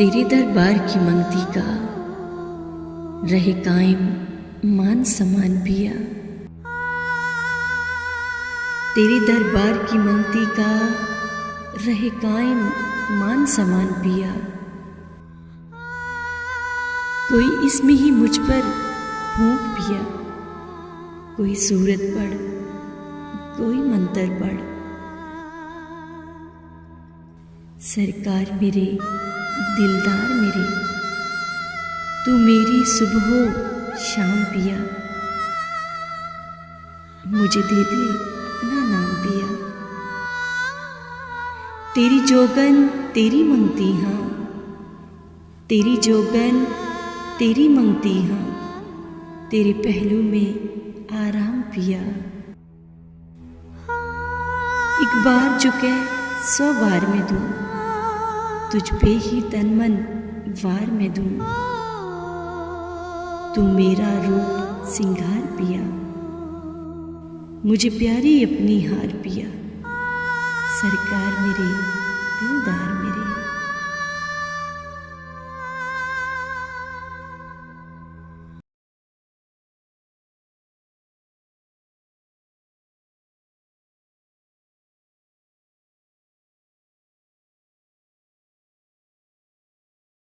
तेरे दरबार की मंगती का रहे कायम मान सम्मान पिया। तेरे दरबार की मंगती का रहे कायम मान सम्मान पिया। कोई इसमें ही मुझ पर फूंक पिया। कोई सूरत पढ़, कोई मंत्र पढ़। सरकार मेरे, दिलदार मेरे, तू मेरी सुबह शाम पिया। मुझे दे दे अपना नाम पिया। तेरी जोगन तेरी मंगती हाँ, तेरी जोगन तेरी मंगती हाँ, तेरे पहलू में आराम पिया। एक बार जो कह 100 बार में दूं, तुझ पे ही तन मन वार में दूं। तू मेरा रूप सिंगार पिया, मुझे प्यारी अपनी हार पिया। सरकार मेरे, दिलदार